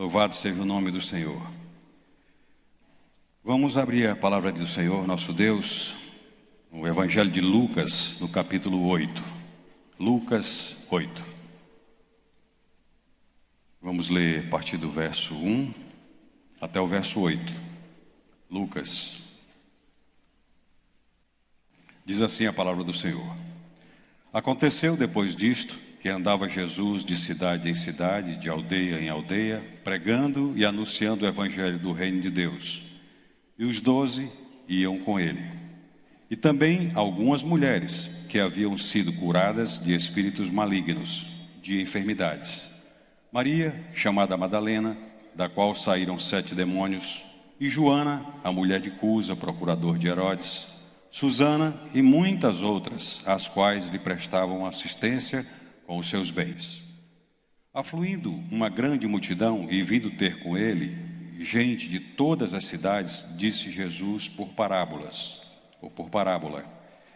Louvado seja o nome do Senhor. Vamos abrir a palavra do Senhor, nosso Deus, no Evangelho de Lucas, no capítulo 8. Lucas 8. Vamos ler a partir do verso 1 até o verso 8. Lucas. Diz assim a palavra do Senhor. Aconteceu depois disto que andava Jesus de cidade em cidade, de aldeia em aldeia, pregando e anunciando o evangelho do reino de Deus. E os 12 iam com ele. E também algumas mulheres que haviam sido curadas de espíritos malignos, de enfermidades. Maria, chamada Madalena, da qual saíram 7 demônios, e Joana, a mulher de Cusa, procurador de Herodes, Susana e muitas outras, as quais lhe prestavam assistência com os seus bens. Afluindo uma grande multidão e vindo ter com ele gente de todas as cidades, disse Jesus por parábola: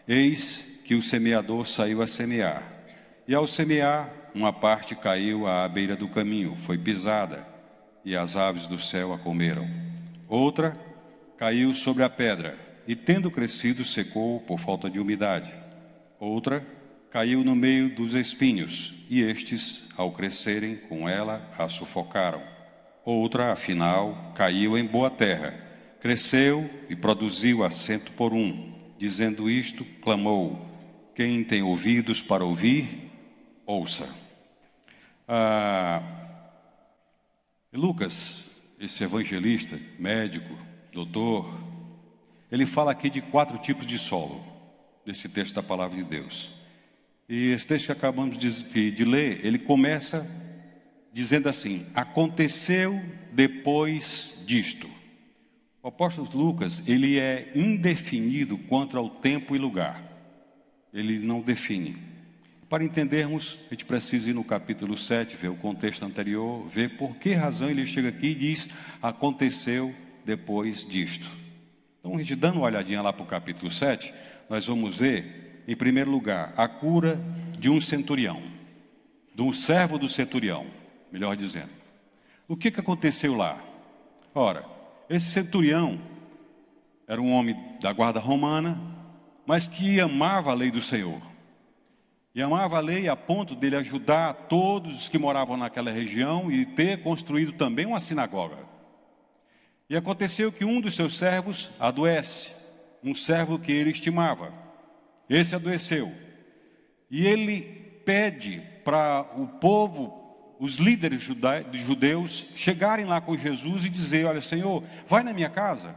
Eis que o semeador saiu a semear, e ao semear, uma parte caiu à beira do caminho, foi pisada, e as aves do céu a comeram. Outra caiu sobre a pedra, e tendo crescido, secou por falta de umidade. Outra caiu no meio dos espinhos, e estes, ao crescerem com ela, a sufocaram. Outra, afinal, caiu em boa terra, cresceu e produziu a 100 por 1. Dizendo isto, clamou: quem tem ouvidos para ouvir, ouça. Lucas, esse evangelista, médico, doutor, ele fala aqui de 4 tipos de solo, desse texto da palavra de Deus. E esse texto que acabamos de ler, ele começa dizendo assim: aconteceu depois disto. O apóstolo Lucas, ele é indefinido quanto ao tempo e lugar. Ele não define. Para entendermos, a gente precisa ir no capítulo 7, ver o contexto anterior, ver por que razão ele chega aqui e diz: aconteceu depois disto. Então, a gente dando uma olhadinha lá para o capítulo 7, nós vamos ver, em primeiro lugar, a cura de um centurião, de um servo do centurião, melhor dizendo. O que aconteceu lá? Ora, esse centurião era um homem da guarda romana, mas que amava a lei do Senhor. E amava a lei a ponto dele ajudar todos os que moravam naquela região e ter construído também uma sinagoga. E aconteceu que um dos seus servos adoece, um servo que ele estimava. Esse adoeceu. E ele pede para o povo, os líderes judeus, chegarem lá com Jesus e dizer: olha, Senhor, vai na minha casa,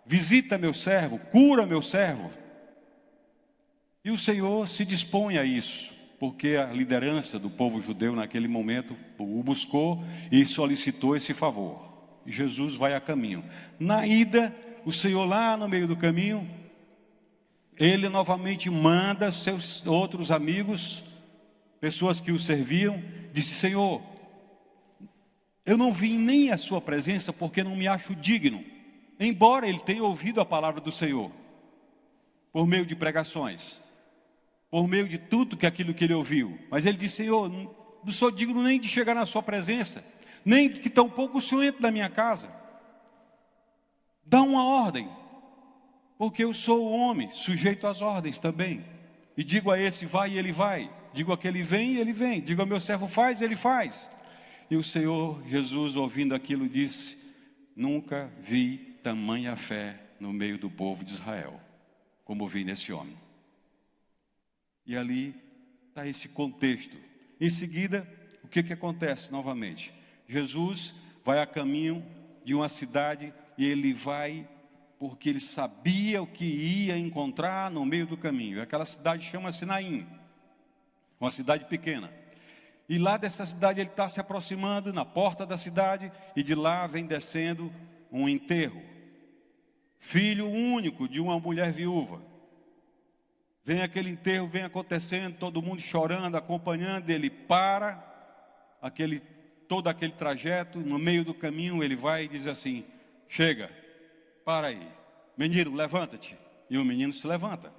visita meu servo, cura meu servo. E o Senhor se dispõe a isso, porque a liderança do povo judeu naquele momento o buscou e solicitou esse favor. E Jesus vai a caminho. Na ida, o Senhor lá no meio do caminho, ele novamente manda seus outros amigos, pessoas que o serviam, disse: Senhor, eu não vim nem à sua presença porque não me acho digno, embora ele tenha ouvido a palavra do Senhor, por meio de pregações, por meio de tudo aquilo que ele ouviu. Mas ele disse: Senhor, não sou digno nem de chegar na sua presença, nem que tampouco o Senhor entre na minha casa. Dá uma ordem, porque eu sou homem, sujeito às ordens também. E digo a esse: vai, e ele vai. Digo a aquele: vem, e ele vem. Digo ao meu servo: faz, e ele faz. E o Senhor Jesus, ouvindo aquilo, disse: nunca vi tamanha fé no meio do povo de Israel, como vi nesse homem. E ali está esse contexto. Em seguida, o que acontece novamente? Jesus vai a caminho de uma cidade e ele vai porque ele sabia o que ia encontrar no meio do caminho. Aquela cidade chama-se Naim, uma cidade pequena. E lá dessa cidade ele está se aproximando, na porta da cidade, e de lá vem descendo um enterro. Filho único de uma mulher viúva. Vem aquele enterro, vem acontecendo, todo mundo chorando, acompanhando. Ele para todo aquele trajeto, no meio do caminho ele vai e diz assim: chega, para aí, menino, levanta-te. E o menino se levanta.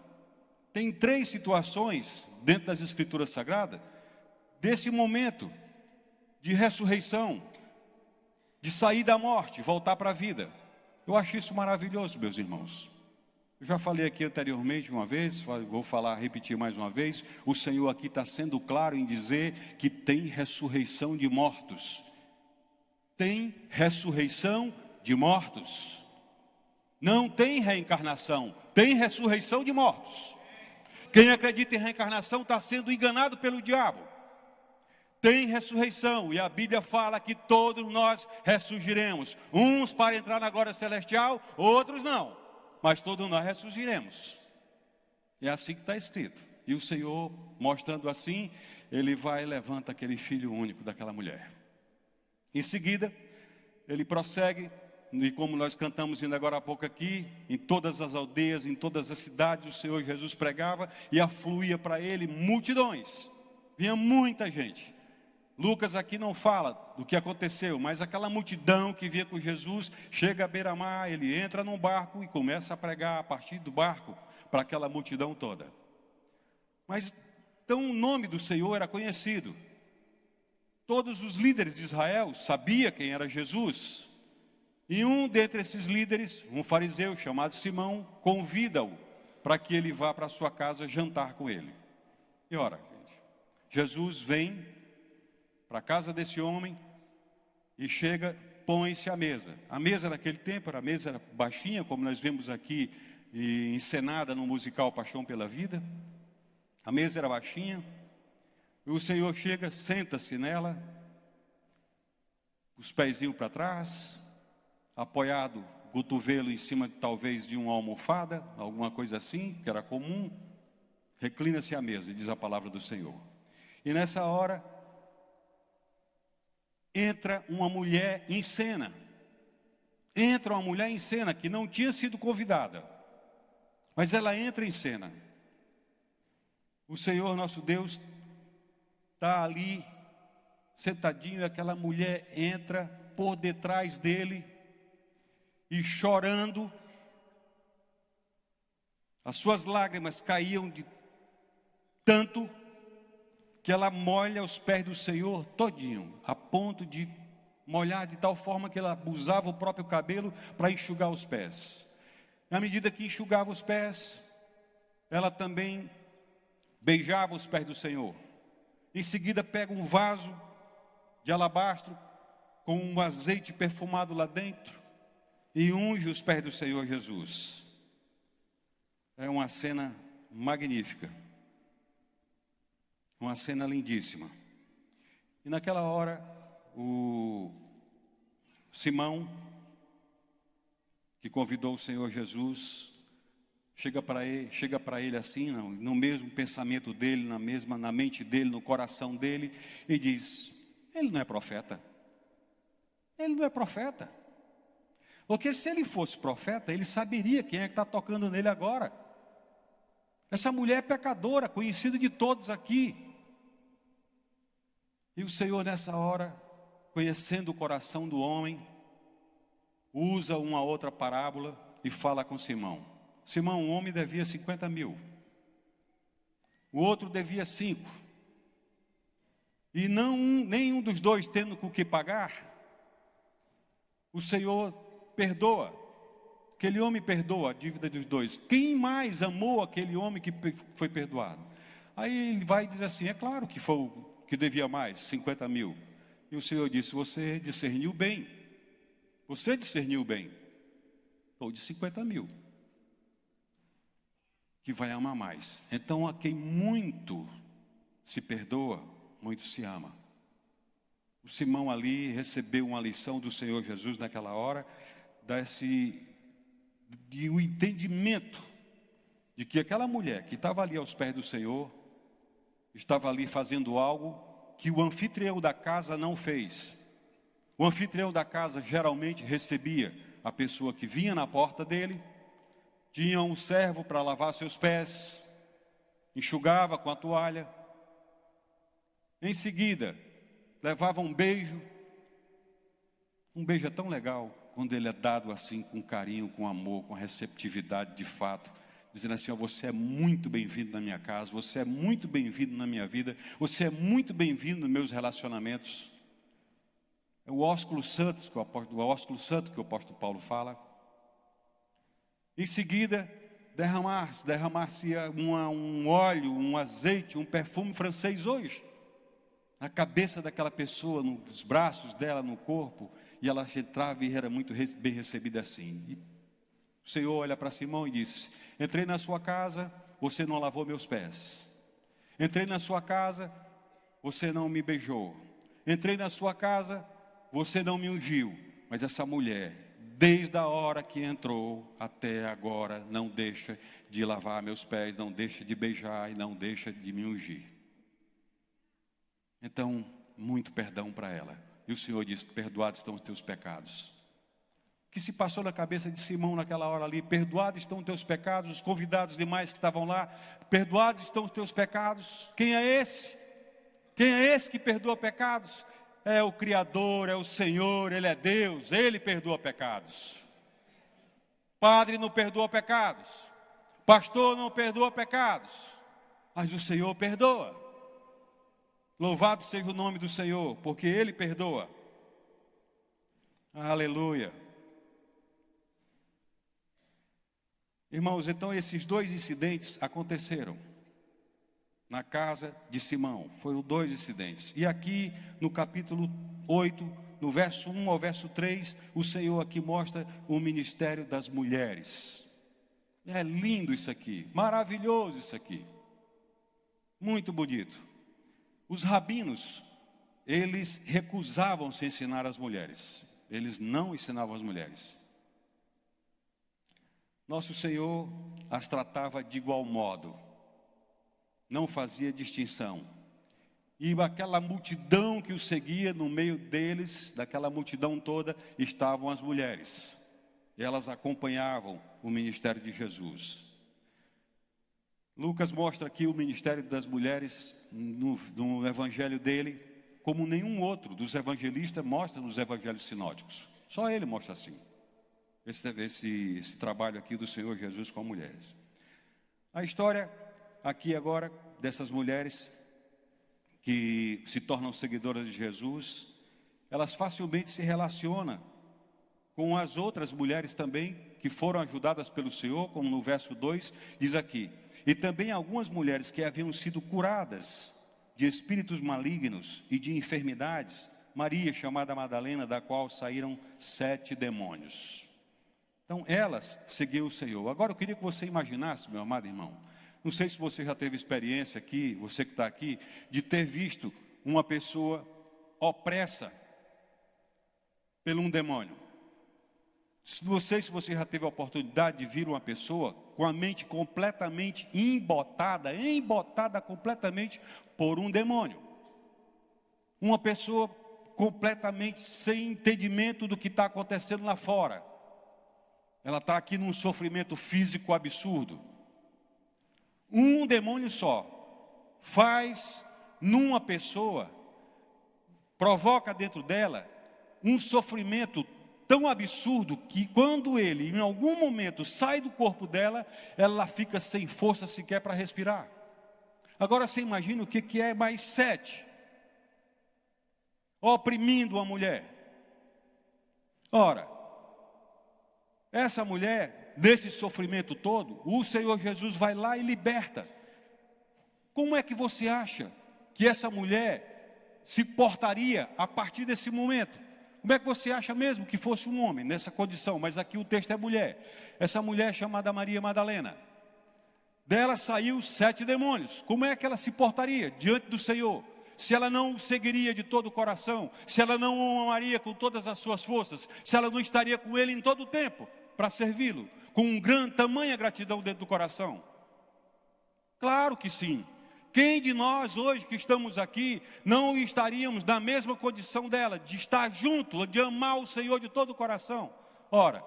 Tem 3 situações dentro das Escrituras Sagradas desse momento de ressurreição, de sair da morte, voltar para a vida. Eu acho isso maravilhoso, meus irmãos. Eu já falei aqui anteriormente uma vez, vou repetir mais uma vez. O Senhor aqui está sendo claro em dizer que tem ressurreição de mortos. Tem ressurreição de mortos. Não tem reencarnação, tem ressurreição de mortos. Quem acredita em reencarnação está sendo enganado pelo diabo. Tem ressurreição, e a Bíblia fala que todos nós ressurgiremos. Uns para entrar na glória celestial, outros não. Mas todos nós ressurgiremos. É assim que está escrito. E o Senhor, mostrando assim, Ele vai e levanta aquele filho único daquela mulher. Em seguida, Ele prossegue, e como nós cantamos ainda agora há pouco aqui, em todas as aldeias, em todas as cidades, o Senhor Jesus pregava e afluía para Ele multidões. Vinha muita gente. Lucas aqui não fala do que aconteceu, mas aquela multidão que via com Jesus, chega à beira-mar, ele entra num barco e começa a pregar a partir do barco para aquela multidão toda. Mas então o nome do Senhor era conhecido. Todos os líderes de Israel sabiam quem era Jesus. E um dentre esses líderes, um fariseu chamado Simão, convida-o para que ele vá para a sua casa jantar com ele. E ora, gente, Jesus vem para a casa desse homem e chega, põe-se à mesa. A mesa naquele tempo, a mesa era baixinha, como nós vemos aqui encenada no musical Paixão pela Vida. A mesa era baixinha, e o Senhor chega, senta-se nela, os pezinhos para trás, apoiado o cotovelo em cima talvez de uma almofada, alguma coisa assim, que era comum. Reclina-se à mesa, diz a palavra do Senhor. E nessa hora, entra uma mulher em cena. Entra uma mulher em cena que não tinha sido convidada, mas ela entra em cena. O Senhor nosso Deus está ali, sentadinho, e aquela mulher entra por detrás dele e chorando. As suas lágrimas caíam de tanto que ela molha os pés do Senhor todinho, a ponto de molhar de tal forma que ela usava o próprio cabelo para enxugar os pés. Na medida que enxugava os pés, ela também beijava os pés do Senhor. Em seguida pega um vaso de alabastro com um azeite perfumado lá dentro e unge os pés do Senhor Jesus. É uma cena magnífica. Uma cena lindíssima. E naquela hora, o Simão, que convidou o Senhor Jesus, chega para ele assim, no mesmo pensamento dele, na mente dele, no coração dele, e diz: ele não é profeta. Ele não é profeta. Porque se ele fosse profeta, ele saberia quem é que está tocando nele agora. Essa mulher é pecadora, conhecida de todos aqui. E o Senhor nessa hora, conhecendo o coração do homem, usa uma outra parábola e fala com Simão. Simão, um homem devia 50 mil. O outro devia 5. E nenhum dos dois tendo com o que pagar, o Senhor perdoa. Aquele homem perdoa a dívida dos dois. Quem mais amou aquele homem que foi perdoado? Aí ele vai dizer assim: é claro que foi o que devia mais, 50 mil. E o Senhor disse: você discerniu bem. Você discerniu bem. Ou de 50 mil. Que vai amar mais. Então a quem muito se perdoa, muito se ama. O Simão ali recebeu uma lição do Senhor Jesus naquela hora, de o entendimento de que aquela mulher que estava ali aos pés do Senhor, estava ali fazendo algo que o anfitrião da casa não fez. O anfitrião da casa geralmente recebia a pessoa que vinha na porta dele, tinha um servo para lavar seus pés, enxugava com a toalha, em seguida levava um beijo. Um beijo é tão legal quando ele é dado assim, com carinho, com amor, com receptividade de fato, dizendo assim: ó, você é muito bem-vindo na minha casa, você é muito bem-vindo na minha vida, você é muito bem-vindo nos meus relacionamentos. É o ósculo santo que o apóstolo Paulo fala. Em seguida, derramar-se um óleo, um azeite, um perfume francês hoje, na cabeça daquela pessoa, nos braços dela, no corpo, e ela entrava e era muito bem recebida assim. E o Senhor olha para Simão e diz: entrei na sua casa, você não lavou meus pés. Entrei na sua casa, você não me beijou. Entrei na sua casa, você não me ungiu. Mas essa mulher, desde a hora que entrou até agora, não deixa de lavar meus pés, não deixa de beijar e não deixa de me ungir. Então, muito perdão para ela. E o Senhor diz: perdoados estão os teus pecados. O que se passou na cabeça de Simão naquela hora ali? Perdoados estão os teus pecados. Os convidados demais que estavam lá: perdoados estão os teus pecados. Quem é esse? Quem é esse que perdoa pecados? É o Criador, é o Senhor, Ele é Deus, Ele perdoa pecados. Padre não perdoa pecados, pastor não perdoa pecados, mas o Senhor perdoa. Louvado seja o nome do Senhor, porque Ele perdoa. Aleluia. Irmãos, então esses dois incidentes aconteceram na casa de Simão. Foram dois incidentes. E aqui no capítulo 8, no verso 1 ao verso 3, o Senhor aqui mostra o ministério das mulheres. É lindo isso aqui, maravilhoso isso aqui. Muito bonito. Os rabinos, eles recusavam-se a ensinar as mulheres. Eles não ensinavam as mulheres. Nosso Senhor as tratava de igual modo. Não fazia distinção. E aquela multidão que o seguia, no meio deles, daquela multidão toda, estavam as mulheres. Elas acompanhavam o ministério de Jesus. Lucas mostra aqui o ministério das mulheres no evangelho dele, como nenhum outro dos evangelistas mostra nos evangelhos sinóticos. Só ele mostra assim. Esse trabalho aqui do Senhor Jesus com mulheres. A história aqui agora dessas mulheres que se tornam seguidoras de Jesus, elas facilmente se relacionam com as outras mulheres também que foram ajudadas pelo Senhor, como no verso 2 diz aqui: e também algumas mulheres que haviam sido curadas de espíritos malignos e de enfermidades, Maria, chamada Madalena, da qual saíram 7 demônios. Então elas seguiam o Senhor. Agora eu queria que você imaginasse, meu amado irmão, não sei se você já teve experiência aqui, você que está aqui, de ter visto uma pessoa opressa por um demônio. Não sei se você já teve a oportunidade de ver uma pessoa com a mente completamente embotada completamente por um demônio. Uma pessoa completamente sem entendimento do que está acontecendo lá fora. Ela está aqui num sofrimento físico absurdo. Um demônio só faz numa pessoa, provoca dentro dela um sofrimento tão absurdo que quando ele em algum momento sai do corpo dela, ela fica sem força sequer para respirar. Agora você imagina o que é mais 7 oprimindo a mulher. Ora, essa mulher, nesse sofrimento todo, o Senhor Jesus vai lá e liberta. Como é que você acha que essa mulher se portaria a partir desse momento? Como é que você acha mesmo que fosse um homem nessa condição? Mas aqui o texto é mulher. Essa mulher chamada Maria Madalena. Dela saiu 7 demônios. Como é que ela se portaria diante do Senhor? Se ela não o seguiria de todo o coração, se ela não o amaria com todas as suas forças, se ela não estaria com ele em todo o tempo para servi-lo, com tamanha gratidão dentro do coração? Claro que sim. Quem de nós hoje que estamos aqui não estaríamos na mesma condição dela, de estar junto, de amar o Senhor de todo o coração? Ora,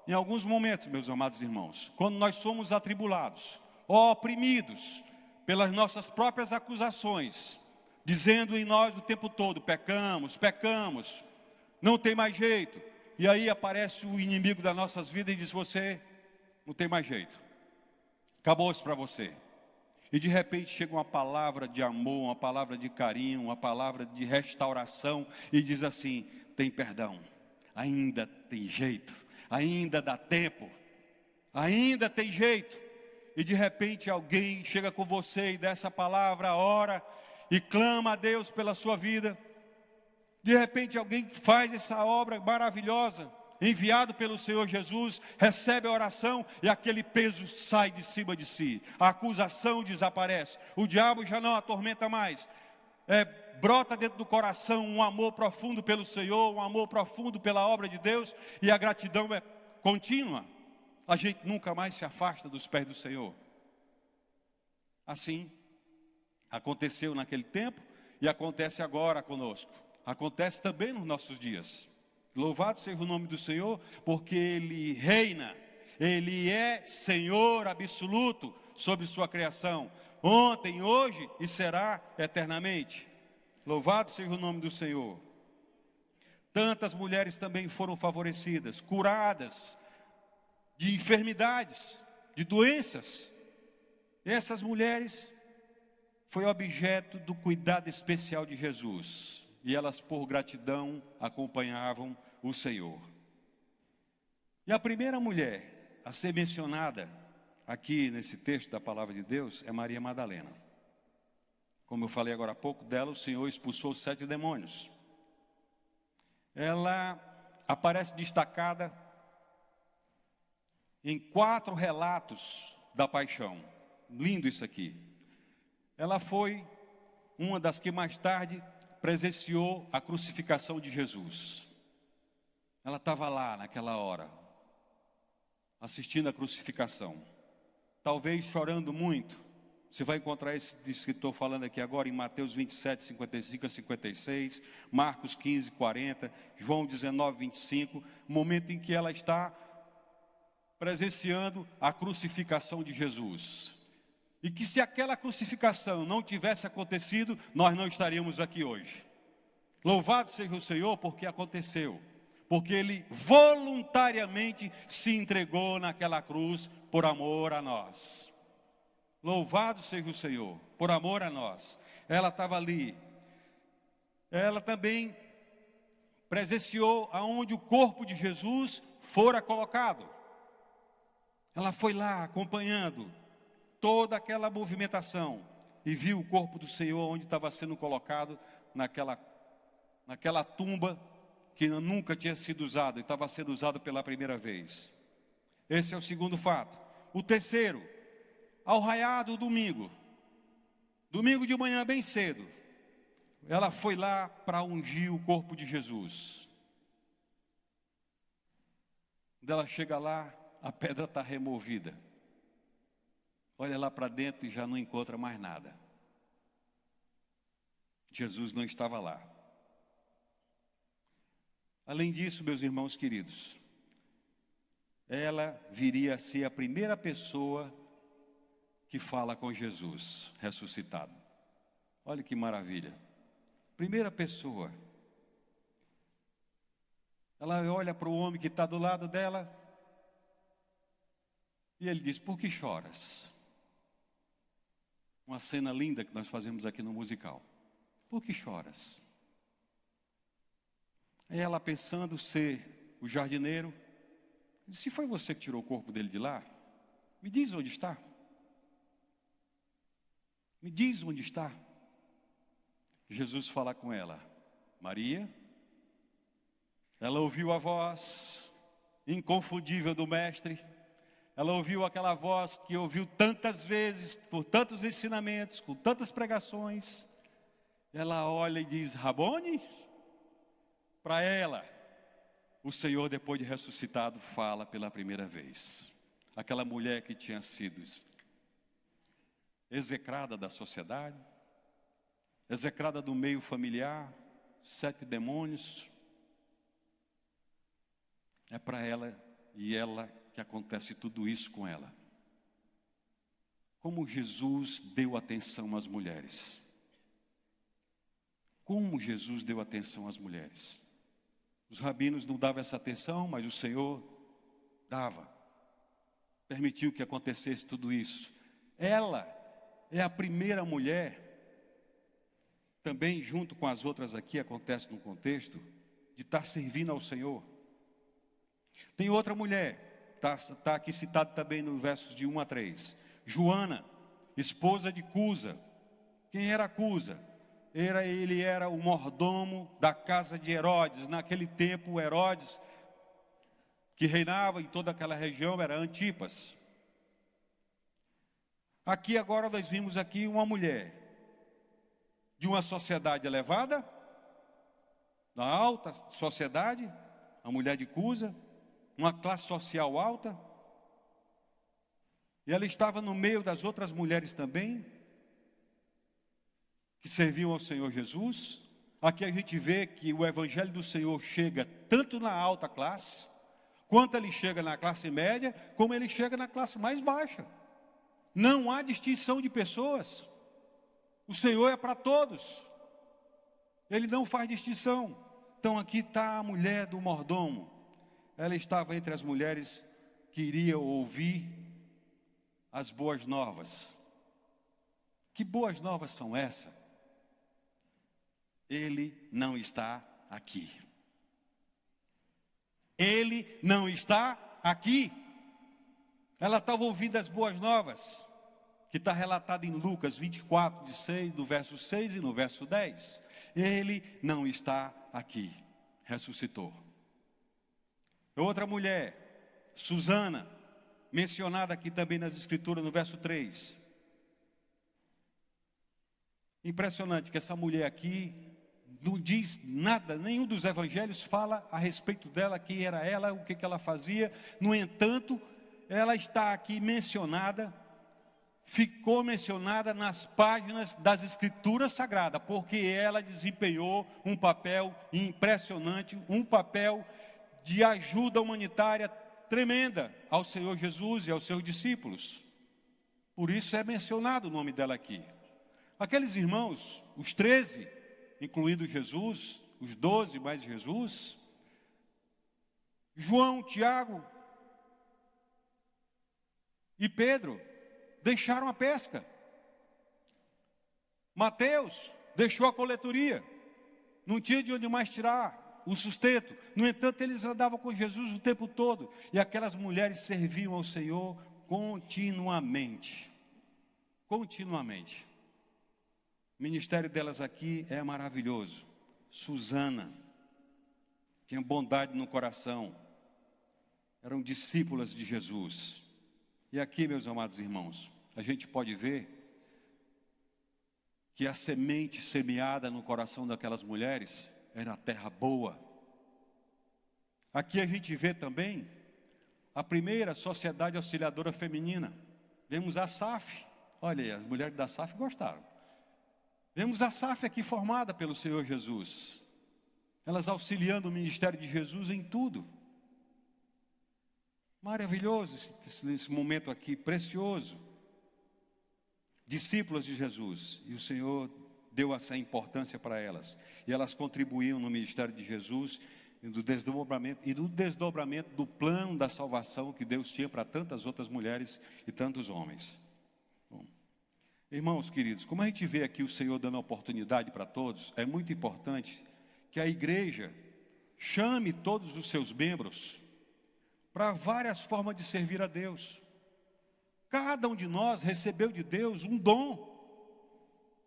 em alguns momentos, meus amados irmãos, quando nós somos atribulados, oprimidos pelas nossas próprias acusações, dizendo em nós o tempo todo: pecamos, pecamos, não tem mais jeito. E aí aparece o inimigo das nossas vidas e diz: você não tem mais jeito, acabou-se para você. E de repente chega uma palavra de amor, uma palavra de carinho, uma palavra de restauração e diz assim: tem perdão, ainda tem jeito, ainda dá tempo, ainda tem jeito. E de repente alguém chega com você e dá essa palavra, ora e clama a Deus pela sua vida. De repente alguém faz essa obra maravilhosa, enviado pelo Senhor Jesus, recebe a oração e aquele peso sai de cima de si. A acusação desaparece, o diabo já não atormenta mais. Brota dentro do coração um amor profundo pelo Senhor, um amor profundo pela obra de Deus, e a gratidão é contínua. A gente nunca mais se afasta dos pés do Senhor. Assim, aconteceu naquele tempo e acontece agora conosco. Acontece também nos nossos dias. Louvado seja o nome do Senhor, porque Ele reina, Ele é Senhor absoluto sobre sua criação, ontem, hoje e será eternamente. Louvado seja o nome do Senhor. Tantas mulheres também foram favorecidas, curadas de enfermidades, de doenças. Essas mulheres foi objeto do cuidado especial de Jesus. E elas, por gratidão, acompanhavam o Senhor. E a primeira mulher a ser mencionada aqui nesse texto da palavra de Deus é Maria Madalena. Como eu falei agora há pouco, dela o Senhor expulsou 7 demônios. Ela aparece destacada em 4 relatos da paixão. Lindo isso aqui. Ela foi uma das que mais tarde presenciou a crucificação de Jesus. Ela estava lá naquela hora, assistindo a crucificação. Talvez chorando muito. Você vai encontrar esse que estou falando aqui agora em Mateus 27, 55 a 56, Marcos 15, 40, João 19, 25, momento em que ela está presenciando a crucificação de Jesus. E que se aquela crucificação não tivesse acontecido, nós não estaríamos aqui hoje. Louvado seja o Senhor porque aconteceu. Porque Ele voluntariamente se entregou naquela cruz por amor a nós. Louvado seja o Senhor, por amor a nós. Ela estava ali. Ela também presenciou aonde o corpo de Jesus fora colocado. Ela foi lá acompanhando toda aquela movimentação e viu o corpo do Senhor onde estava sendo colocado naquela tumba que nunca tinha sido usada e estava sendo usado pela primeira vez. Esse é o segundo fato. O terceiro, ao raiar do domingo de manhã bem cedo, ela foi lá para ungir o corpo de Jesus. Quando ela chega lá, a pedra está removida. Olha lá para dentro e já não encontra mais nada. Jesus não estava lá. Além disso, meus irmãos queridos, ela viria a ser a primeira pessoa que fala com Jesus ressuscitado. Olha que maravilha. Primeira pessoa. Ela olha para o homem que está do lado dela e ele diz: por que choras? Uma cena linda que nós fazemos aqui no musical. Por que choras? Aí ela, pensando ser o jardineiro, disse: se foi você que tirou o corpo dele de lá, me diz onde está. Me diz onde está. Jesus fala com ela: Maria. Ela ouviu a voz inconfundível do mestre. Ela ouviu aquela voz que ouviu tantas vezes, por tantos ensinamentos, com tantas pregações. Ela olha e diz: Rabone. Para ela, o Senhor, depois de ressuscitado, fala pela primeira vez. Aquela mulher que tinha sido execrada da sociedade, execrada do meio familiar, 7 demônios. É para ela e ela que acontece tudo isso com ela. Como Jesus deu atenção às mulheres. Como Jesus deu atenção às mulheres. Os rabinos não davam essa atenção, mas o Senhor dava. Permitiu que acontecesse tudo isso. Ela é a primeira mulher, também junto com as outras aqui, acontece no contexto, de estar servindo ao Senhor. Tem outra mulher, está aqui citado também no versos de 1 a 3. Joana, esposa de Cusa. Quem era Cusa? Ele era o mordomo da casa de Herodes. Naquele tempo, Herodes, que reinava em toda aquela região, era Antipas. Aqui agora nós vimos aqui uma mulher de uma sociedade elevada, da alta sociedade, a mulher de Cusa, uma classe social alta, e ela estava no meio das outras mulheres também, que serviam ao Senhor Jesus. Aqui a gente vê que o Evangelho do Senhor chega tanto na alta classe, quanto ele chega na classe média, como ele chega na classe mais baixa. Não há distinção de pessoas. O Senhor é para todos. Ele não faz distinção. Então aqui está a mulher do mordomo. Ela estava entre as mulheres que iriam ouvir as boas novas. Que boas novas são essas? Ele não está aqui. Ele não está aqui. Ela estava ouvindo as boas novas, que está relatado em Lucas 24, do verso 6 e no verso 10. Ele não está aqui. Ressuscitou. Outra mulher, Susana, mencionada aqui também nas Escrituras, no verso 3. Impressionante que essa mulher aqui não diz nada, nenhum dos evangelhos fala a respeito dela, quem era ela, o que ela fazia. No entanto, ela está aqui mencionada, ficou mencionada nas páginas das Escrituras Sagradas, porque ela desempenhou um papel impressionante, um papel de ajuda humanitária tremenda ao Senhor Jesus e aos seus discípulos. Por isso é mencionado o nome dela aqui. Aqueles irmãos, os 13, incluindo Jesus, os 12 mais Jesus, João, Tiago e Pedro deixaram a pesca. Mateus deixou a coletoria. Não tinha de onde mais tirar o sustento. No entanto, eles andavam com Jesus o tempo todo. E aquelas mulheres serviam ao Senhor continuamente. Continuamente. O ministério delas aqui é maravilhoso. Susana tinha bondade no coração. Eram discípulas de Jesus. E aqui, meus amados irmãos, a gente pode ver que a semente semeada no coração daquelas mulheres era terra boa. Aqui a gente vê também a primeira sociedade auxiliadora feminina. Vemos a SAF. Olha aí, as mulheres da SAF gostaram. Vemos a SAF aqui formada pelo Senhor Jesus. Elas auxiliando o ministério de Jesus em tudo. Maravilhoso esse momento aqui, precioso. Discípulas de Jesus. E o Senhor deu essa importância para elas. E elas contribuíam no ministério de Jesus e no desdobramento do plano da salvação que Deus tinha para tantas outras mulheres e tantos homens. Bom, irmãos queridos, como a gente vê aqui o Senhor dando oportunidade para todos, é muito importante que a igreja chame todos os seus membros para várias formas de servir a Deus. Cada um de nós recebeu de Deus um dom.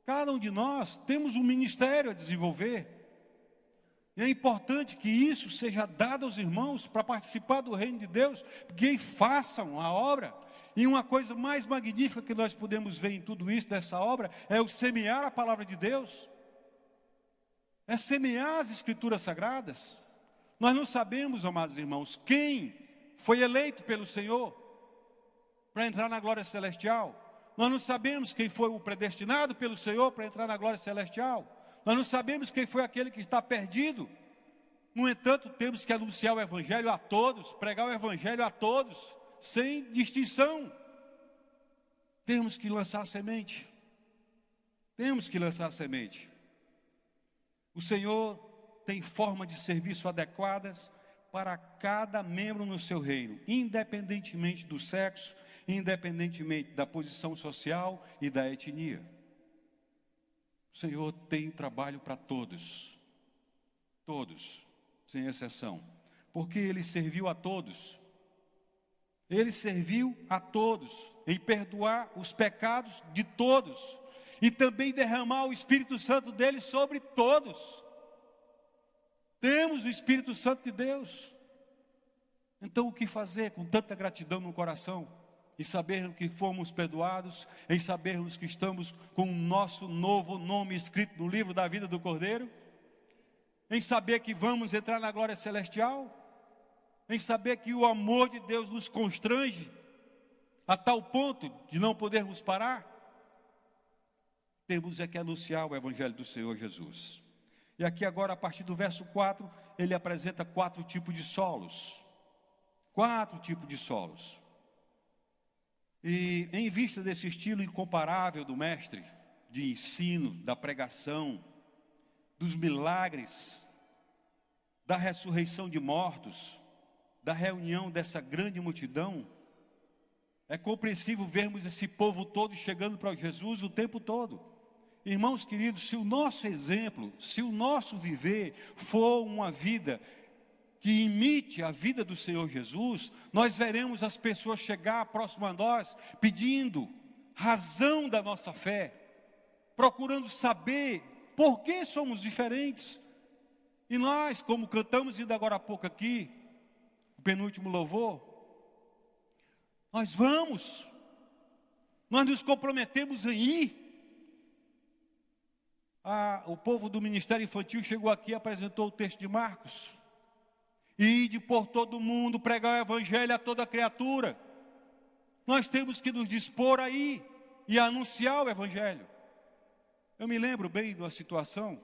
Cada um de nós temos um ministério a desenvolver. E é importante que isso seja dado aos irmãos para participar do reino de Deus, que façam a obra. E uma coisa mais magnífica que nós podemos ver em tudo isso, dessa obra, é o semear a palavra de Deus. É semear as Escrituras Sagradas. Nós não sabemos, amados irmãos, quem foi eleito pelo Senhor para entrar na glória celestial. Nós não sabemos quem foi o predestinado pelo Senhor para entrar na glória celestial. Nós não sabemos quem foi aquele que está perdido. No entanto, temos que anunciar o Evangelho a todos, pregar o Evangelho a todos, sem distinção. Temos que lançar a semente. Temos que lançar a semente. O Senhor tem forma de serviço adequadas para cada membro no seu reino, independentemente do sexo, independentemente da posição social e da etnia. O Senhor tem trabalho para todos. Todos. sem exceção, porque ele serviu a todos. Ele serviu a todos em perdoar os pecados de todos e também derramar o Espírito Santo dele sobre todos. Temos o Espírito Santo de Deus. Então o que fazer com tanta gratidão no coração? Em sabermos que fomos perdoados, em sabermos que estamos com o nosso novo nome escrito no livro da vida do Cordeiro, em saber que vamos entrar na glória celestial, em saber que o amor de Deus nos constrange a tal ponto de não podermos parar. Temos é que anunciar o Evangelho do Senhor Jesus. E aqui agora, a partir do verso 4, ele apresenta 4 tipos de solos. 4 tipos de solos. E em vista desse estilo incomparável do mestre, de ensino, da pregação, dos milagres, da ressurreição de mortos, da reunião dessa grande multidão, é compreensível vermos esse povo todo chegando para Jesus o tempo todo. Irmãos queridos, se o nosso exemplo, se o nosso viver for uma vida que imite a vida do Senhor Jesus, nós veremos as pessoas chegar próximo a nós, pedindo razão da nossa fé, procurando saber por que somos diferentes. E nós, como cantamos ainda agora há pouco aqui, o penúltimo louvor, nós nos comprometemos em ir. O povo do Ministério Infantil chegou aqui e apresentou o texto de Marcos. Ide por todo mundo, pregar o Evangelho a toda criatura. Nós temos que nos dispor aí e anunciar o Evangelho. Eu me lembro bem de uma situação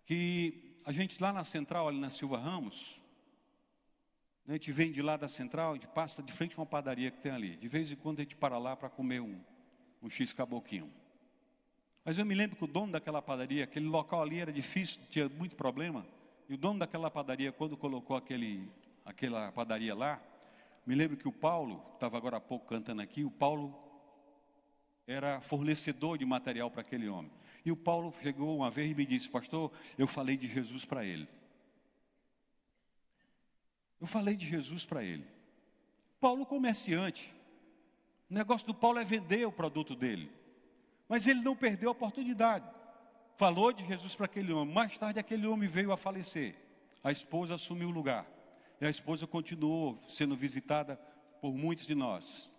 que a gente lá na central, ali na Silva Ramos, a gente vem de lá da central, a gente passa de frente a uma padaria que tem ali. De vez em quando a gente para lá para comer um X-caboquinho. Mas eu me lembro que o dono daquela padaria, aquele local ali era difícil, tinha muito problema. E o dono daquela padaria, quando colocou aquela padaria lá, me lembro que o Paulo, estava agora há pouco cantando aqui, o Paulo era fornecedor de material para aquele homem. E o Paulo chegou uma vez e me disse: pastor, eu falei de Jesus para ele. Eu falei de Jesus para ele. Paulo, comerciante, o negócio do Paulo é vender o produto dele. Mas ele não perdeu a oportunidade. Falou de Jesus para aquele homem. Mais tarde aquele homem veio a falecer. A esposa assumiu o lugar. E a esposa continuou sendo visitada por muitos de nós.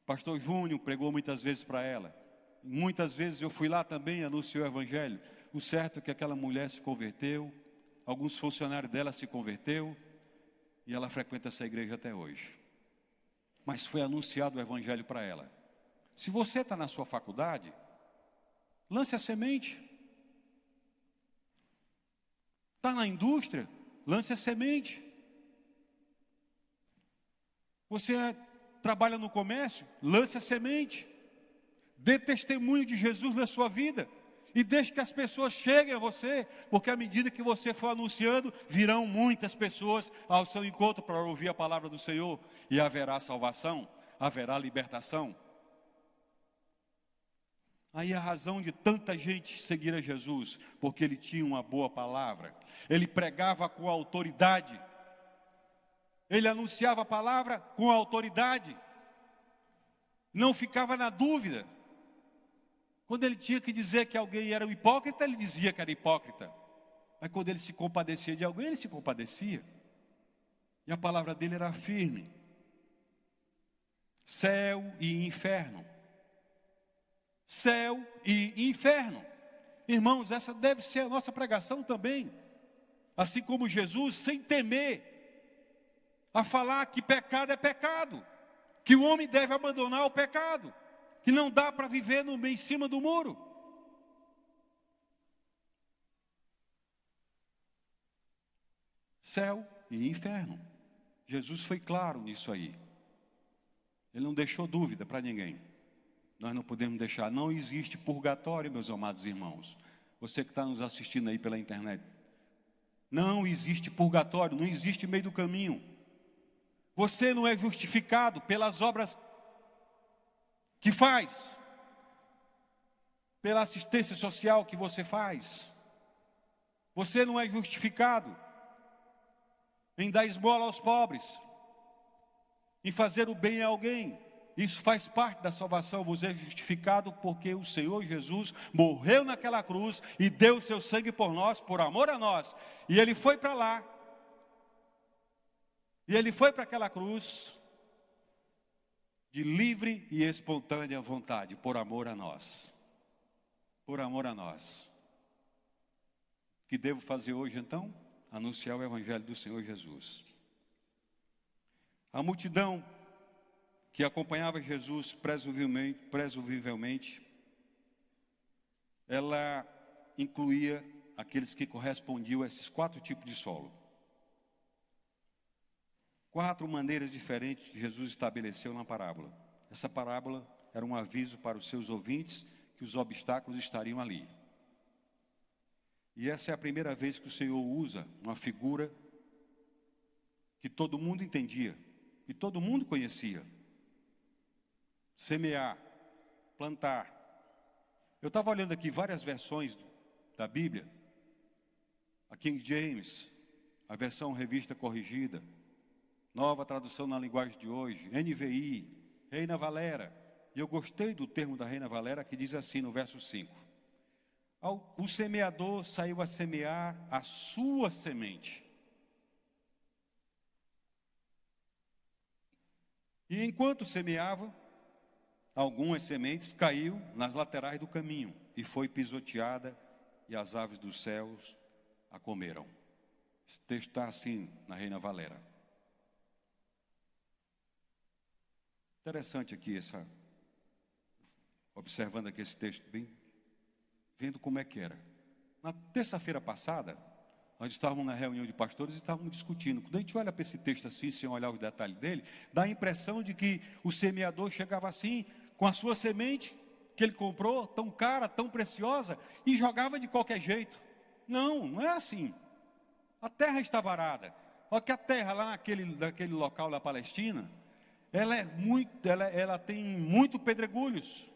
Pastor Júnior pregou muitas vezes para ela. Muitas vezes eu fui lá também e anunciei o Evangelho. O certo é que aquela mulher se converteu. Alguns funcionários dela se converteu. E ela frequenta essa igreja até hoje. Mas foi anunciado o Evangelho para ela. Se você está na sua faculdade, lance a semente. Está na indústria, lance a semente. Você trabalha no comércio, lance a semente. Dê testemunho de Jesus na sua vida. E deixe que as pessoas cheguem a você, porque à medida que você for anunciando, virão muitas pessoas ao seu encontro para ouvir a palavra do Senhor. E haverá salvação, haverá libertação. Aí a razão de tanta gente seguir a Jesus, porque ele tinha uma boa palavra. Ele pregava com autoridade. Ele anunciava a palavra com autoridade. Não ficava na dúvida. Quando ele tinha que dizer que alguém era um hipócrita, ele dizia que era hipócrita. Mas quando ele se compadecia de alguém, ele se compadecia. E a palavra dele era firme. Céu e inferno. Céu e inferno. Irmãos, essa deve ser a nossa pregação também. Assim como Jesus, sem temer, a falar que pecado é pecado, que o homem deve abandonar o pecado, que não dá para viver em cima do muro. Céu e inferno. Jesus foi claro nisso aí. Ele não deixou dúvida para ninguém. Nós não podemos deixar. Não existe purgatório, meus amados irmãos. Você que está nos assistindo aí pela internet. Não existe purgatório, não existe meio do caminho. Você não é justificado pelas obras que faz, pela assistência social que você faz. Você não é justificado em dar esmola aos pobres, em fazer o bem a alguém. Isso faz parte da salvação. Você é justificado porque o Senhor Jesus morreu naquela cruz e deu o seu sangue por nós, por amor a nós. E Ele foi para lá. E Ele foi para aquela cruz de livre e espontânea vontade, por amor a nós. Por amor a nós. O que devo fazer hoje então? Anunciar o Evangelho do Senhor Jesus. A multidão que acompanhava Jesus presumivelmente, ela incluía aqueles que correspondiam a esses 4 tipos de solo. 4 maneiras diferentes que Jesus estabeleceu na parábola. Essa parábola era um aviso para os seus ouvintes que os obstáculos estariam ali. E essa é a primeira vez que o Senhor usa uma figura que todo mundo entendia, e todo mundo conhecia. Semear, plantar. Eu estava olhando aqui várias versões da Bíblia. A King James, a versão revista corrigida, nova tradução na linguagem de hoje, NVI, Reina Valera. E eu gostei do termo da Reina Valera que diz assim no verso 5. O semeador saiu a semear a sua semente. E enquanto semeava, algumas sementes caiu nas laterais do caminho e foi pisoteada e as aves dos céus a comeram. Esse texto está assim na Reina Valera. Interessante aqui observando aqui esse texto bem, vendo como é que era. Na terça-feira passada, nós estávamos na reunião de pastores e estávamos discutindo. Quando a gente olha para esse texto assim, sem olhar os detalhes dele, dá a impressão de que o semeador chegava assim, com a sua semente, que ele comprou, tão cara, tão preciosa, e jogava de qualquer jeito. Não, não é assim. A terra estava arada. Olha que a terra lá naquele local da Palestina, ela tem muito pedregulhos.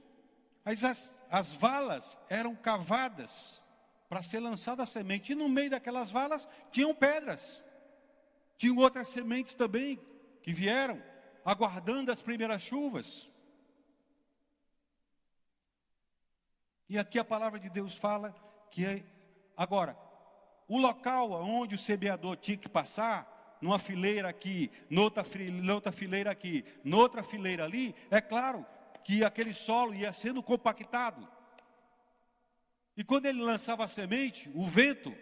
Mas as valas eram cavadas para ser lançada a semente. E no meio daquelas valas tinham pedras. Tinham outras sementes também que vieram, aguardando as primeiras chuvas. E aqui a palavra de Deus fala que agora, o local onde o semeador tinha que passar, numa fileira aqui, noutra fileira aqui, noutra fileira ali, é claro que aquele solo ia sendo compactado. E quando ele lançava a semente, o vento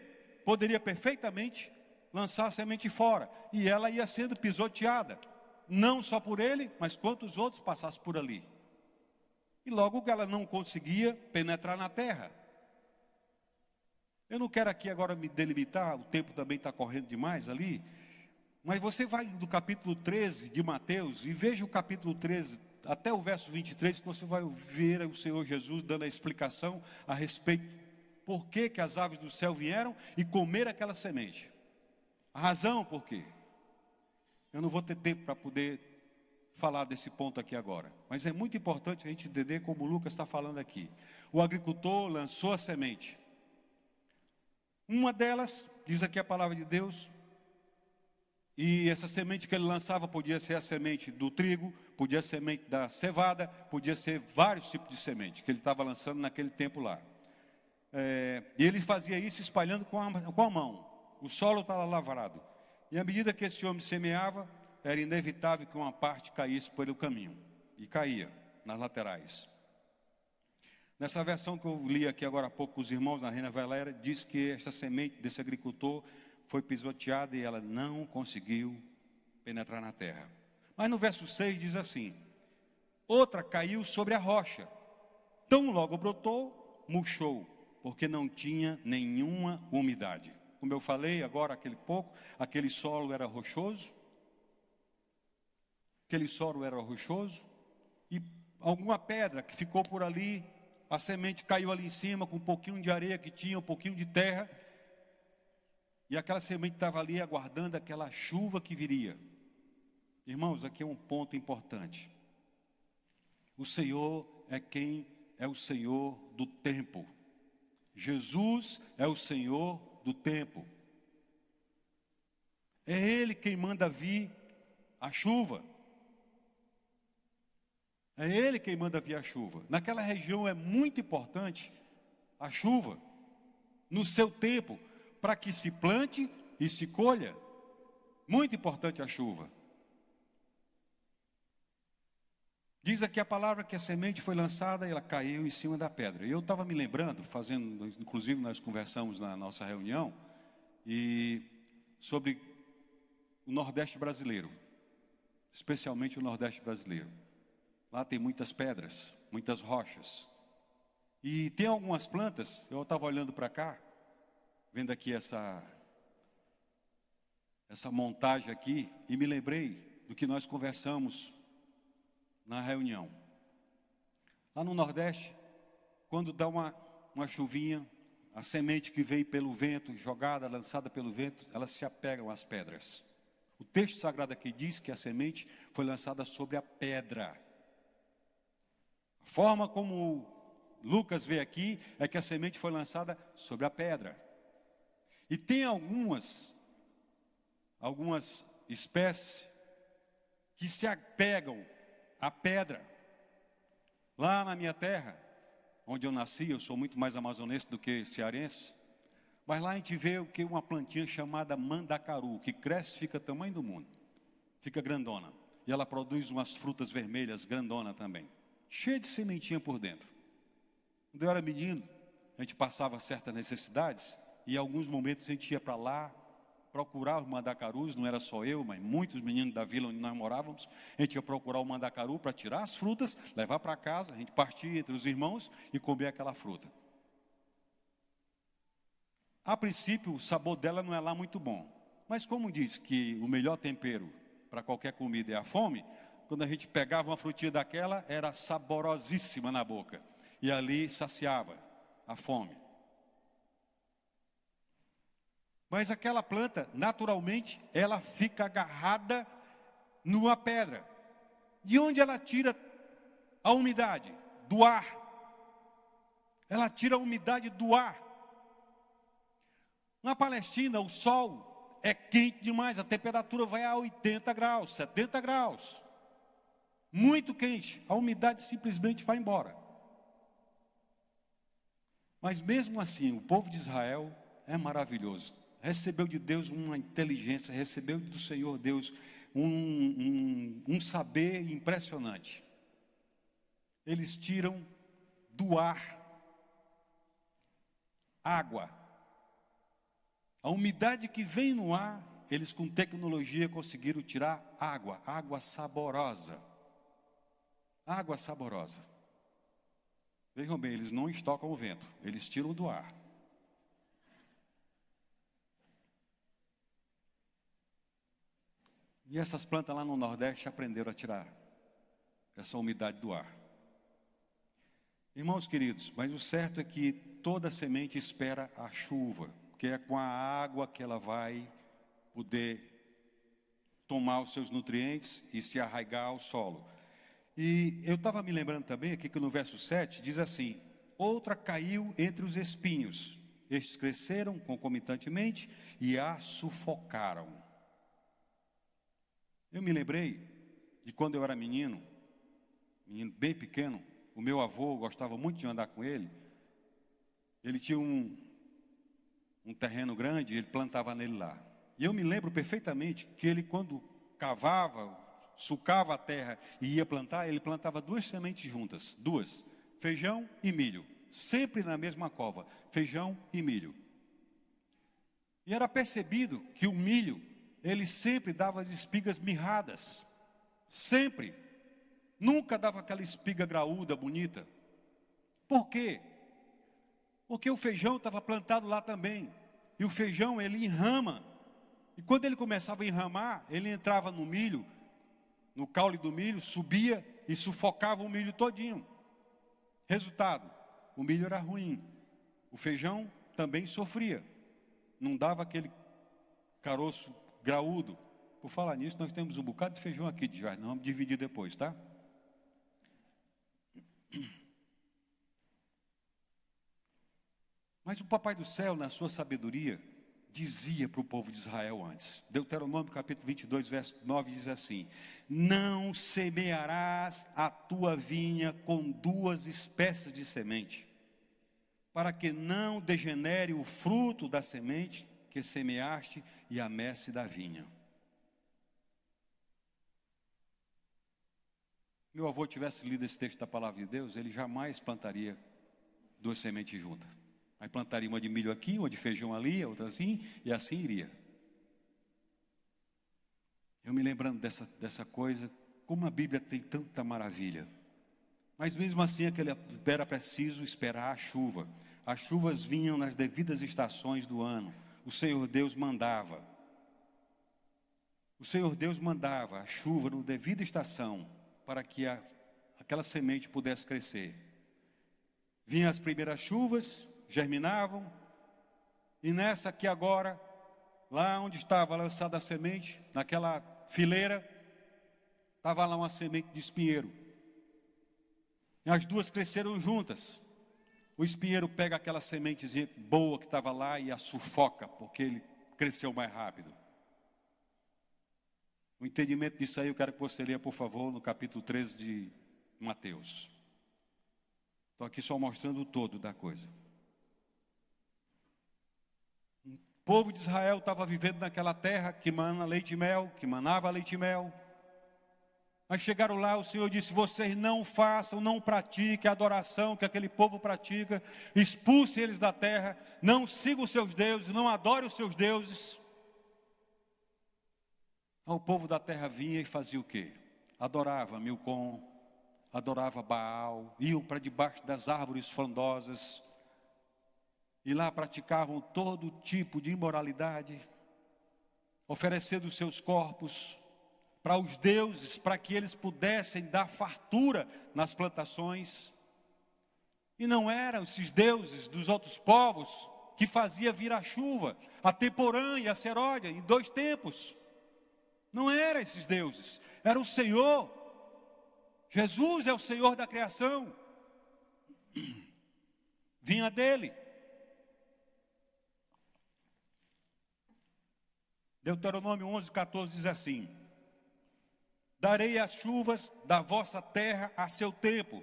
poderia perfeitamente lançar a semente fora. E ela ia sendo pisoteada. Não só por ele, mas quantos outros passassem por ali. E logo ela não conseguia penetrar na terra. Eu não quero aqui agora me delimitar, o tempo também está correndo demais ali. Mas você vai do capítulo 13 de Mateus e veja o capítulo 13 até o verso 23, que você vai ver o Senhor Jesus dando a explicação a respeito por que as aves do céu vieram e comeram aquela semente. A razão por quê? Eu não vou ter tempo para poder falar desse ponto aqui agora. Mas é muito importante a gente entender como o Lucas está falando aqui. O agricultor lançou a semente. Uma delas, diz aqui a palavra de Deus, e essa semente que ele lançava podia ser a semente do trigo, podia ser a semente da cevada, podia ser vários tipos de semente que ele estava lançando naquele tempo lá. E ele fazia isso espalhando com a mão. O solo estava lavrado. E à medida que esse homem semeava, era inevitável que uma parte caísse pelo caminho. E caía nas laterais. Nessa versão que eu li aqui agora há pouco com os irmãos na Reina Valera, diz que esta semente desse agricultor foi pisoteada e ela não conseguiu penetrar na terra. Mas no verso 6 diz assim: outra caiu sobre a rocha. Tão logo brotou, murchou, porque não tinha nenhuma umidade. Como eu falei agora aquele solo era rochoso. E alguma pedra que ficou por ali, a semente caiu ali em cima com um pouquinho de areia que tinha, um pouquinho de terra. E aquela semente estava ali aguardando aquela chuva que viria. Irmãos, aqui é um ponto importante. O Senhor é o Senhor do tempo. Jesus é o Senhor do tempo. É Ele quem manda vir a chuva. É Ele quem manda vir a chuva. Naquela região é muito importante a chuva, no seu tempo, para que se plante e se colha. Muito importante a chuva. Diz aqui a palavra que a semente foi lançada e ela caiu em cima da pedra. E eu estava me lembrando, inclusive nós conversamos na nossa reunião, sobre o Nordeste brasileiro, especialmente o Nordeste brasileiro. Lá tem muitas pedras, muitas rochas. E tem algumas plantas, eu estava olhando para cá, vendo aqui essa montagem aqui, e me lembrei do que nós conversamos na reunião. Lá no Nordeste, quando dá uma chuvinha, a semente que veio pelo vento, jogada, lançada pelo vento, elas se apegam às pedras. O texto sagrado aqui diz que a semente foi lançada sobre a pedra. A forma como Lucas vê aqui é que a semente foi lançada sobre a pedra. E tem algumas espécies que se apegam à pedra. Lá na minha terra, onde eu nasci, eu sou muito mais amazonense do que cearense, mas lá a gente vê uma plantinha chamada mandacaru, que cresce e fica do tamanho do mundo, fica grandona, e ela produz umas frutas vermelhas, grandona também, cheia de sementinha por dentro. Quando eu era menino, a gente passava certas necessidades, e em alguns momentos a gente ia para lá, procurar os mandacarus, não era só eu, mas muitos meninos da vila onde nós morávamos, a gente ia procurar o mandacaru para tirar as frutas, levar para casa, a gente partia entre os irmãos e comer aquela fruta. A princípio, o sabor dela não é lá muito bom, mas como diz que o melhor tempero para qualquer comida é a fome, quando a gente pegava uma frutinha daquela, era saborosíssima na boca, e ali saciava a fome. Mas aquela planta, naturalmente, ela fica agarrada numa pedra. De onde ela tira a umidade? Do ar. Ela tira a umidade do ar. Na Palestina, o sol é quente demais, a temperatura vai a 80 graus, 70 graus. Muito quente, a umidade simplesmente vai embora. Mas mesmo assim, o povo de Israel é maravilhoso. Recebeu de Deus uma inteligência, recebeu do Senhor Deus um saber impressionante. Eles tiram do ar água. A umidade que vem no ar, eles com tecnologia conseguiram tirar água saborosa. Água saborosa. Vejam bem, eles não estocam o vento, eles tiram do ar. E essas plantas lá no Nordeste aprenderam a tirar essa umidade do ar. Irmãos queridos, mas o certo é que toda semente espera a chuva, porque é com a água que ela vai poder tomar os seus nutrientes e se arraigar ao solo. E eu estava me lembrando também aqui que no verso 7 diz assim: outra caiu entre os espinhos, estes cresceram concomitantemente e a sufocaram. Eu me lembrei de quando eu era menino bem pequeno, o meu avô gostava muito de andar com ele. Ele tinha um terreno grande, ele plantava nele lá. E eu me lembro perfeitamente que ele, quando cavava, sulcava a terra e ia plantar, ele plantava duas sementes juntas, feijão e milho, sempre na mesma cova, feijão e milho. E era percebido que o milho, ele sempre dava as espigas mirradas, sempre, nunca dava aquela espiga graúda, bonita. Por quê? Porque o feijão estava plantado lá também, e o feijão ele enrama, e quando ele começava a enramar, ele entrava no milho, no caule do milho, subia e sufocava o milho todinho. Resultado, o milho era ruim, o feijão também sofria, não dava aquele caroço graúdo. Por falar nisso, nós temos um bocado de feijão aqui de jardim, vamos dividir depois, tá? Mas o Papai do Céu, na sua sabedoria, dizia para o povo de Israel antes. Deuteronômio capítulo 22, verso 9 diz assim: não semearás a tua vinha com duas espécies de semente, para que não degenere o fruto da semente que semeaste e a messe da vinha. Meu avô tivesse lido esse texto da palavra de Deus, ele jamais plantaria duas sementes juntas. Aí plantaria uma de milho aqui, uma de feijão ali, outra assim, e assim iria. Eu me lembrando dessa coisa, como a Bíblia tem tanta maravilha. Mas mesmo assim, era preciso esperar a chuva. As chuvas vinham nas devidas estações do ano. O Senhor Deus mandava. O Senhor Deus mandava a chuva na devida estação, para que aquela semente pudesse crescer. Vinham as primeiras chuvas, germinavam, e nessa aqui agora, lá onde estava lançada a semente, naquela fileira, estava lá uma semente de espinheiro. E as duas cresceram juntas. O espinheiro pega aquela sementezinha boa que estava lá e a sufoca, porque ele cresceu mais rápido. O entendimento disso aí eu quero que você leia, por favor, no capítulo 13 de Mateus. Estou aqui só mostrando o todo da coisa. O povo de Israel estava vivendo naquela terra que mana leite e mel, que manava leite e mel. Mas chegaram lá, o Senhor disse: vocês não façam, não pratiquem a adoração que aquele povo pratica, expulsem eles da terra, não sigam os seus deuses, não adorem os seus deuses. O povo da terra vinha e fazia o quê? Adorava Milcom, adorava Baal, iam para debaixo das árvores frondosas, e lá praticavam todo tipo de imoralidade, oferecendo os seus corpos para os deuses, para que eles pudessem dar fartura nas plantações. E não eram esses deuses dos outros povos que fazia vir a chuva, a temporã e a seródia, em 2 tempos. Não eram esses deuses, era o Senhor. Jesus é o Senhor da criação. Vinha dele. Deuteronômio 11:14 diz assim: darei as chuvas da vossa terra a seu tempo,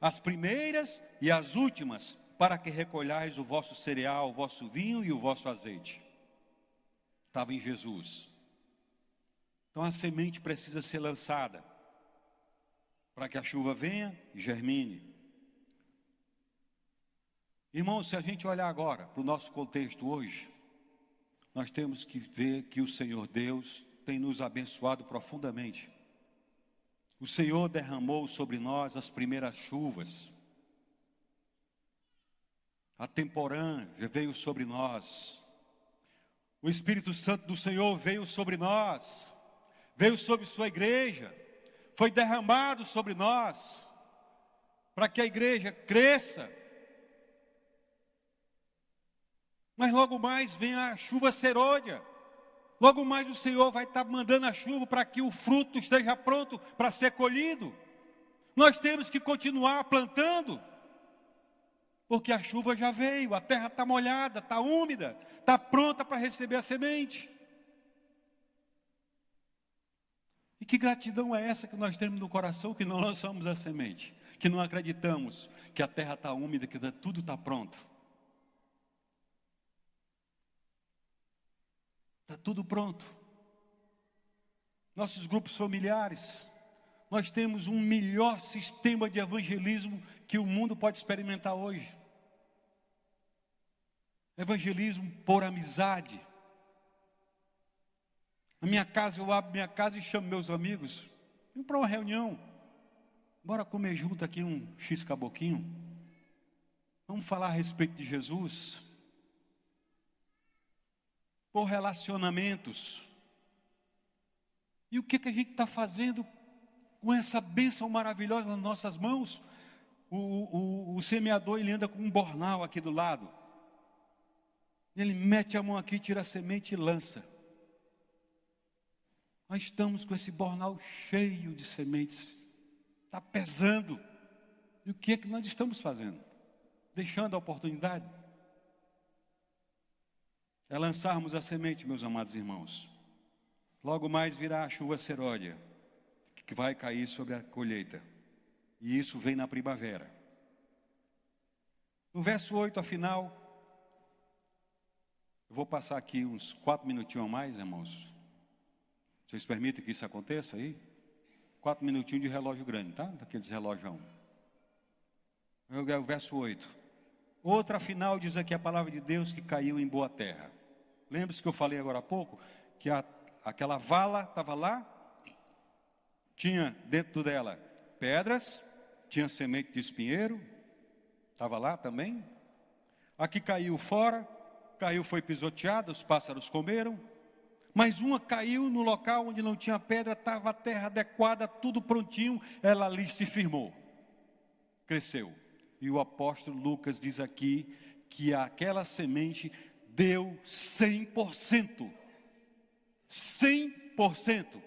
as primeiras e as últimas, para que recolhais o vosso cereal, o vosso vinho e o vosso azeite. Estava em Jesus. Então a semente precisa ser lançada, para que a chuva venha e germine. Irmãos, se a gente olhar agora para o nosso contexto hoje, nós temos que ver que o Senhor Deus tem nos abençoado profundamente. O Senhor derramou sobre nós as primeiras chuvas. A temporã já veio sobre nós. O Espírito Santo do Senhor veio sobre nós. Veio sobre sua igreja. Foi derramado sobre nós. Para que a igreja cresça. Mas logo mais vem a chuva serôdia. Logo mais o Senhor vai estar mandando a chuva para que o fruto esteja pronto para ser colhido. Nós temos que continuar plantando, porque a chuva já veio, a terra está molhada, está úmida, está pronta para receber a semente. E que gratidão é essa que nós temos no coração, que não lançamos a semente, que não acreditamos que a terra está úmida, que tudo está pronto. Está tudo pronto. Nossos grupos familiares, nós temos um melhor sistema de evangelismo que o mundo pode experimentar hoje. Evangelismo por amizade. Na minha casa, eu abro minha casa e chamo meus amigos. Vamos para uma reunião. Bora comer junto aqui um X-caboquinho. Vamos falar a respeito de Jesus. Por relacionamentos. E o que a gente está fazendo com essa bênção maravilhosa nas nossas mãos? O semeador, ele anda com um bornal aqui do lado. Ele mete a mão aqui, tira a semente e lança. Nós estamos com esse bornal cheio de sementes. Está pesando. E o que é que nós estamos fazendo? Deixando a oportunidade? é lançarmos a semente, meus amados irmãos. Logo mais virá a chuva seródia, que vai cair sobre a colheita. E isso vem na primavera. No verso 8, afinal, eu vou passar aqui uns 4 minutinhos a mais, irmãos. Vocês permitem que isso aconteça aí? 4 minutinhos de relógio grande, tá? Daqueles relógios. O verso 8. Outra, afinal, diz aqui a palavra de Deus, que caiu em boa terra. Lembre-se que eu falei agora há pouco, que aquela vala estava lá, tinha dentro dela pedras, tinha semente de espinheiro, estava lá também. Aqui caiu fora, caiu, foi pisoteada, os pássaros comeram. Mas uma caiu no local onde não tinha pedra, estava a terra adequada, tudo prontinho, ela ali se firmou, cresceu. E o apóstolo Lucas diz aqui que aquela semente deu 100%. 100%.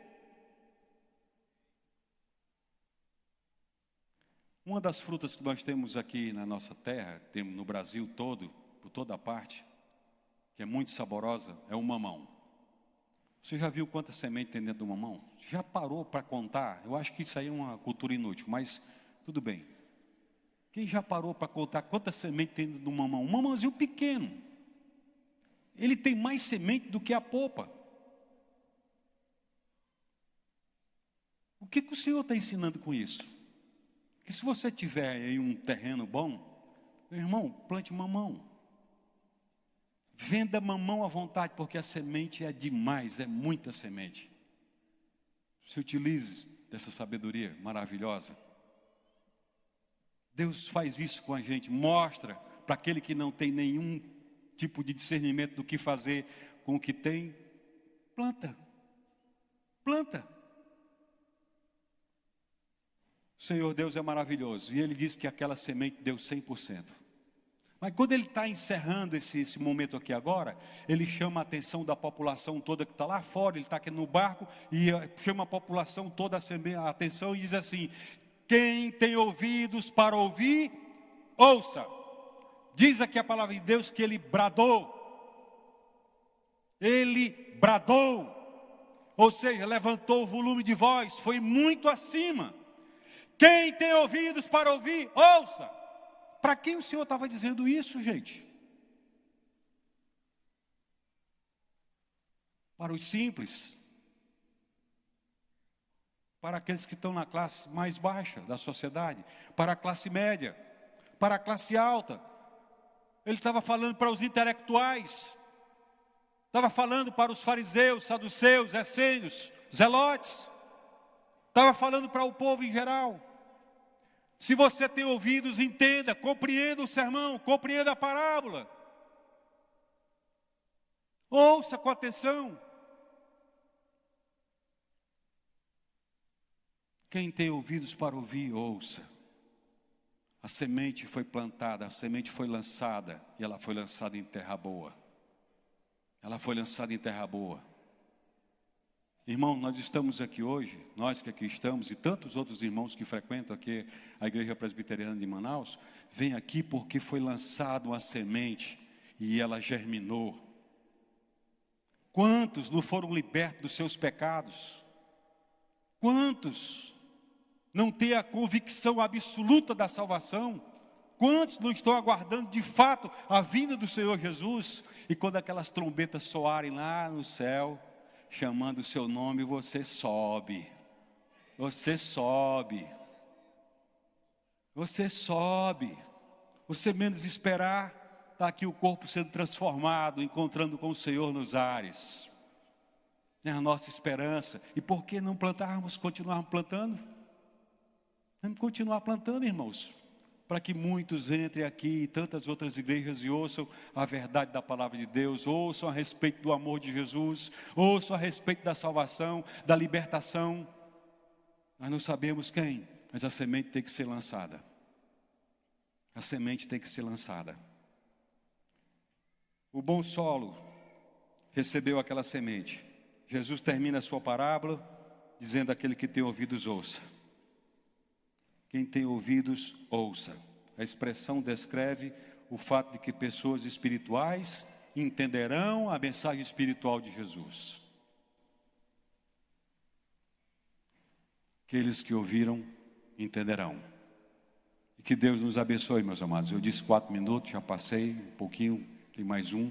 Uma das frutas que nós temos aqui na nossa terra, temos no Brasil todo, por toda a parte, que é muito saborosa, é o mamão. Você já viu quanta semente tem dentro do mamão? Já parou para contar? Eu acho que isso aí é uma cultura inútil, mas tudo bem. Quem já parou para contar quanta semente tem dentro do mamão? Um mamãozinho pequeno. Ele tem mais semente do que a polpa. O que o Senhor está ensinando com isso? Que se você tiver aí um terreno bom, meu irmão, plante mamão. Venda mamão à vontade, porque a semente é demais, é muita semente. Se utilize dessa sabedoria maravilhosa. Deus faz isso com a gente, mostra para aquele que não tem nenhum tipo de discernimento do que fazer com o que tem, planta. Planta. O Senhor Deus é maravilhoso, e Ele diz que aquela semente deu 100%. Mas quando Ele está encerrando esse momento aqui agora, Ele chama a atenção da população toda que está lá fora, Ele está aqui no barco, e chama a população toda a atenção e diz assim: quem tem ouvidos para ouvir, ouça. Diz aqui a palavra de Deus que Ele bradou. Ele bradou. Ou seja, levantou o volume de voz, foi muito acima. Quem tem ouvidos para ouvir, ouça. Para quem o Senhor estava dizendo isso, gente? Para os simples. Para aqueles que estão na classe mais baixa da sociedade. Para a classe média. Para a classe alta. Ele estava falando para os intelectuais. Estava falando para os fariseus, saduceus, essênios, zelotes. Estava falando para o povo em geral. Se você tem ouvidos, entenda, compreenda o sermão, compreenda a parábola. Ouça com atenção. Quem tem ouvidos para ouvir, ouça. A semente foi plantada, a semente foi lançada, e ela foi lançada em terra boa. Ela foi lançada em terra boa. Irmão, nós estamos aqui hoje, nós que aqui estamos, e tantos outros irmãos que frequentam aqui a Igreja Presbiteriana de Manaus, vêm aqui porque foi lançada uma semente e ela germinou. Quantos não foram libertos dos seus pecados? Quantos não têm a convicção absoluta da salvação? Quantos não estão aguardando de fato a vinda do Senhor Jesus? E quando aquelas trombetas soarem lá no céu, chamando o seu nome, você sobe. Você sobe. Você sobe. Você menos esperar, está aqui o corpo sendo transformado, encontrando com o Senhor nos ares. É a nossa esperança. E por que não plantarmos, continuarmos plantando? Vamos continuar plantando, irmãos, para que muitos entrem aqui e tantas outras igrejas e ouçam a verdade da palavra de Deus, ouçam a respeito do amor de Jesus, ouçam a respeito da salvação, da libertação. Nós não sabemos quem, mas a semente tem que ser lançada. A semente tem que ser lançada. O bom solo recebeu aquela semente. Jesus termina a sua parábola dizendo: aquele que tem ouvidos, ouça. Quem tem ouvidos, ouça. A expressão descreve o fato de que pessoas espirituais entenderão a mensagem espiritual de Jesus. Aqueles que ouviram, entenderão. E que Deus nos abençoe, meus amados. Eu disse 4 minutos, já passei um pouquinho, tem mais um.